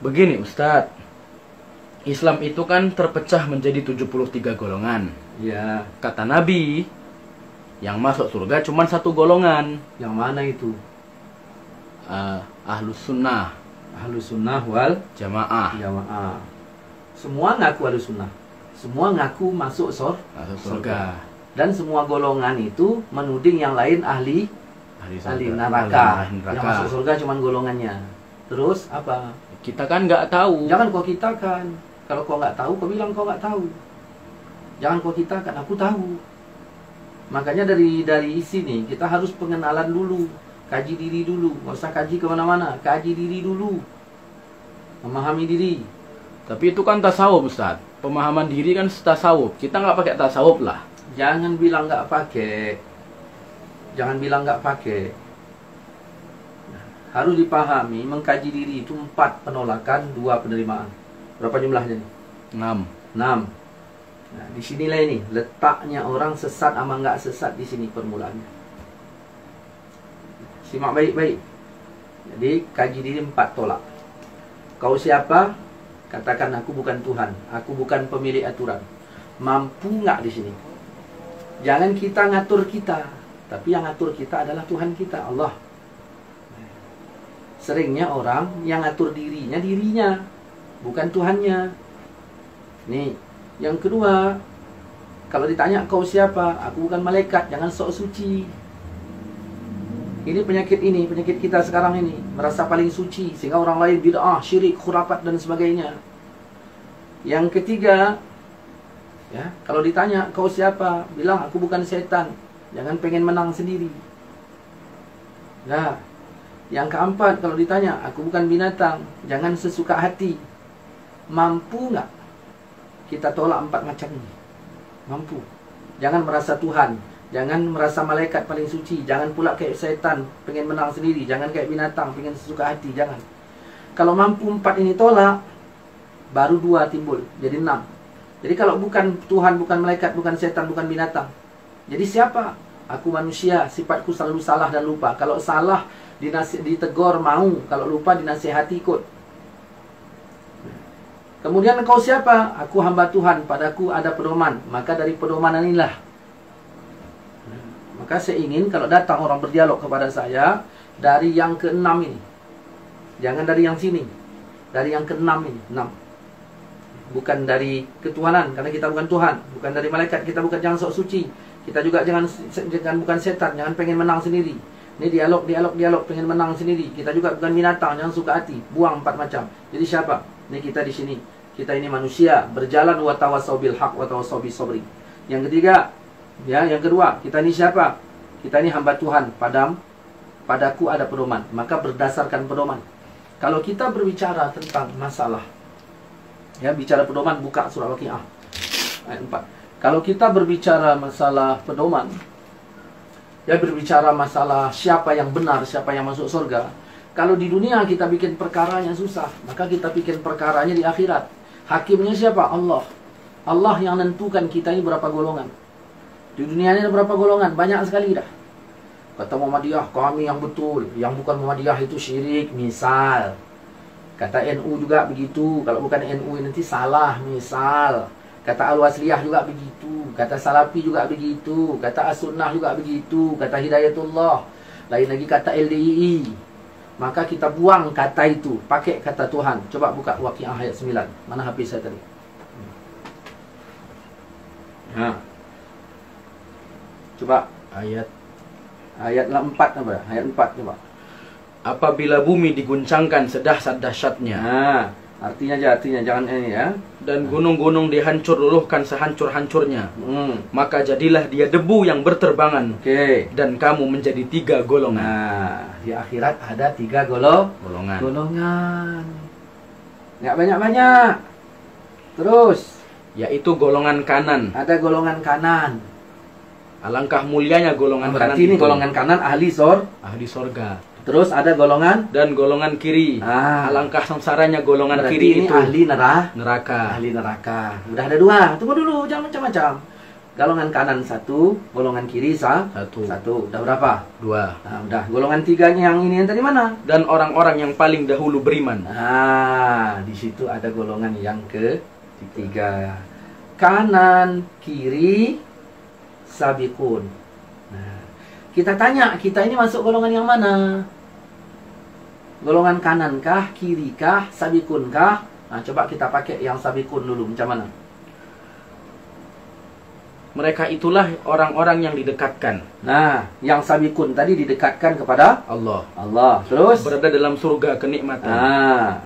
Begini Ustadz, Islam itu kan terpecah menjadi 73 golongan. Ya, Kata Nabi, yang masuk surga cuma satu golongan, yang mana itu? Ahlus Sunnah Ahlus Sunnah wal Jamaah. Jamaah. Semua ngaku Ahlus Sunnah. Semua ngaku masuk Masuk surga. Dan semua golongan itu menuding yang lain ahli neraka. Yang masuk surga cuma golongannya. Terus apa? Kita kan nggak tahu. Jangan kau kitakan. Kalau kau nggak tahu, kau bilang kau nggak tahu. Jangan kau kitakan, aku tahu. Makanya dari sini kita harus pengenalan dulu, kaji diri dulu. Nggak usah kaji kemana-mana, kaji diri dulu, memahami diri. Tapi itu kan tasawuf Ustadz. Pemahaman diri kan tasawuf. Kita nggak pakai tasawuf lah. Jangan bilang nggak pakai. Jangan bilang nggak pakai. Harus dipahami, mengkaji diri itu 4 penolakan, 2 penerimaan. Berapa jumlahnya nih? 6. 6. Nah, disinilah ini letaknya orang sesat sama nggak sesat, di sini permulaannya. Simak baik-baik. Jadi kaji diri 4 tolak. Kau siapa? Katakan aku bukan Tuhan, aku bukan pemilik aturan. Mampu nggak di sini? Jangan kita ngatur kita, tapi yang ngatur kita adalah Tuhan kita, Allah. Seringnya orang yang ngatur dirinya, bukan Tuhannya. Nih, yang kedua, kalau ditanya kau siapa? Aku bukan malaikat, jangan sok suci. Ini penyakit kita sekarang ini, merasa paling suci sehingga orang lain bid'ah, syirik, khurafat dan sebagainya. Yang ketiga, ya, kalau ditanya kau siapa? Bilang aku bukan setan, jangan pengen menang sendiri. Nah, yang keempat, kalau ditanya aku bukan binatang, jangan sesuka hati. Mampu nggak kita tolak 4 macam ini? Mampu. Jangan merasa Tuhan, jangan merasa malaikat paling suci, jangan pula kayak setan pengen menang sendiri, jangan kayak binatang pengen sesuka hati, jangan. Kalau mampu 4 ini tolak, baru 2 timbul, jadi 6. Jadi kalau bukan Tuhan, bukan malaikat, bukan setan, bukan binatang, jadi siapa? Aku manusia, sifatku selalu salah dan lupa. Kalau salah ditegur mau, kalau lupa dinasihati ikut. Kemudian engkau siapa? Aku hamba Tuhan, padaku ada pedoman, maka dari pedoman inilah. Maka saya ingin kalau datang orang berdialog kepada saya dari yang ke-6 ini. Jangan dari yang sini. Dari yang ke-6 ini, 6. Bukan dari ketuhanan, karena kita bukan Tuhan. Bukan dari malaikat, kita bukan jangan sok suci. Kita juga jangan bukan setan, jangan pengen menang sendiri. Ini dialog, pengen menang sendiri. Kita juga bukan binatang, jangan suka hati. Buang 4 macam. Jadi siapa? Ini kita di sini. Kita ini manusia, berjalan wa tawassaw bil haq wa tawassaw bis sabri. Yang ketiga, ya, yang kedua, kita ini siapa? Kita ini hamba Tuhan, padaku ada pedoman. Maka berdasarkan pedoman. Kalau kita berbicara tentang masalah, ya, bicara pedoman, buka surah Waqiah ayat 4. Kalau kita berbicara masalah pedoman, ya, berbicara masalah siapa yang benar, siapa yang masuk surga. Kalau di dunia kita bikin perkaranya susah, maka kita bikin perkaranya di akhirat. Hakimnya siapa? Allah. Allah yang nentukan kita ini berapa golongan. Di dunia ini ada berapa golongan? Banyak sekali dah. Kata Muhammadiyah, kami yang betul. Yang bukan Muhammadiyah itu syirik, misal. Kata NU juga begitu. Kalau bukan NU nanti salah, misal. Kata Al-Wasliyah juga begitu. Kata Salafi juga begitu. Kata As-Sunnah juga begitu. Kata Hidayatullah. Lain lagi kata LDII. Maka kita buang kata itu, pakai kata Tuhan. Coba buka Waqiah ayat 9. Mana HP saya tadi? Nah. Coba ayat 4 apa? Ayat 4 coba. Apabila bumi diguncangkan sedahsyat-dahsyatnya. Nah, artinya jangan ini ya. Dan gunung-gunung dihancur luluhkan sehancur-hancurnya. Maka jadilah dia debu yang berterbangan. Oke. Dan kamu menjadi 3 golongan. Nah, di akhirat ada 3 golongan. Nggak banyak-banyak. Terus, yaitu golongan kanan. ada golongan kanan. Alangkah mulianya golongan kanan Berarti ini itu. golongan kanan ahli sorga. Terus ada golongan Dan golongan kiri. Alangkah sengsaranya golongan berarti kiri ini itu. ahli Neraka. ahli neraka. Udah ada 2. Tunggu dulu, jangan macam-macam. Golongan kanan 1, golongan kiri 1. Udah berapa? 2. Nah, udah. Golongan 3-nya yang ini yang tadi mana? Dan orang-orang yang paling dahulu beriman. Nah, di situ ada golongan yang ketiga. Kanan, kiri, sabiqun. Nah, kita tanya, kita ini masuk golongan yang mana? Golongan kanan kah, kiri kah, sabiqun kah? Nah, coba kita pakai yang sabiqun dulu, macam mana? Mereka itulah orang-orang yang didekatkan. Nah, yang sabiqun tadi didekatkan kepada Allah. Terus Berada dalam surga kenikmatan. nah,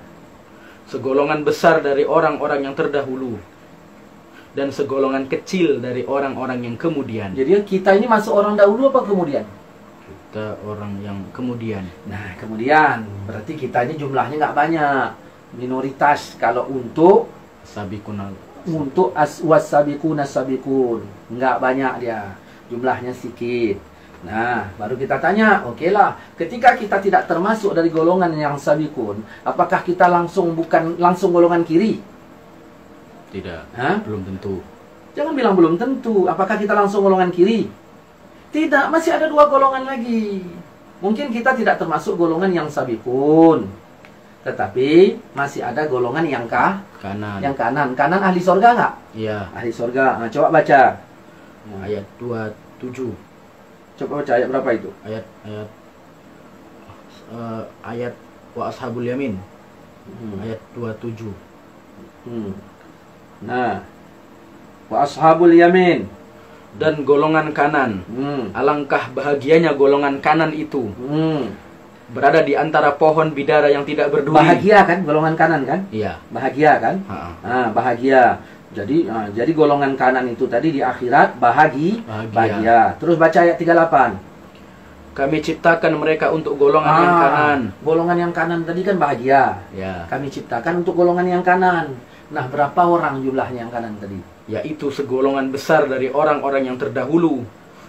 Segolongan besar dari orang-orang yang terdahulu. Dan segolongan kecil dari orang-orang yang kemudian. jadi kita ini masuk orang dahulu apa kemudian? Kita orang yang kemudian. Nah, kemudian berarti kita ini jumlahnya nggak banyak, minoritas. Kalau untuk Sabiqun was-sabiqun as-sabiqun nggak banyak dia, jumlahnya sedikit. Nah, baru kita tanya, oke lah, ketika kita tidak termasuk dari golongan yang sabiqun, apakah kita langsung golongan kiri? Tidak. Hah? Belum tentu. Jangan bilang belum tentu. Apakah kita langsung golongan kiri? Tidak, masih ada 2 golongan lagi. Mungkin kita tidak termasuk golongan yang sabiqun, tetapi masih ada golongan yang Kanan. yang kanan. Kanan ahli sorga nggak? Iya. Ahli sorga. Nah, coba baca. Ayat 27. Coba baca ayat berapa itu? Ayat wa ashabul yamin. Hmm. Ayat 27. Nah, wa ashabul yamin. Dan golongan kanan. Alangkah bahagianya golongan kanan itu. Berada di antara pohon bidara yang tidak berduri. Bahagia kan golongan kanan kan? Iya. Bahagia kan? Nah, bahagia. Jadi golongan kanan itu tadi di akhirat bahagia. Terus baca ayat 38. Kami ciptakan mereka untuk golongan yang kanan. Golongan yang kanan tadi kan bahagia. Ya. Kami ciptakan untuk golongan yang kanan. Nah, berapa orang jumlahnya yang kanan tadi? Yaitu segolongan besar dari orang-orang yang terdahulu.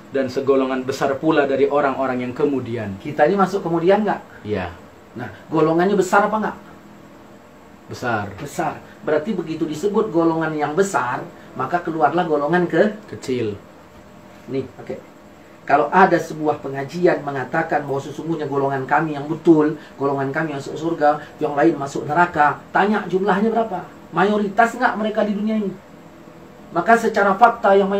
Dan segolongan besar pula dari orang-orang yang kemudian. Kita ini masuk kemudian nggak? Iya. Nah, golongannya besar apa nggak? Besar. Besar. Berarti begitu disebut golongan yang besar, maka keluarlah golongan Kecil. Nih, oke. Kalau ada sebuah pengajian mengatakan bahwa sesungguhnya golongan kami yang betul, golongan kami yang masuk surga, yang lain masuk neraka, tanya jumlahnya berapa? Mayoritas nggak mereka di dunia ini? Maka secara fakta yang mayoritas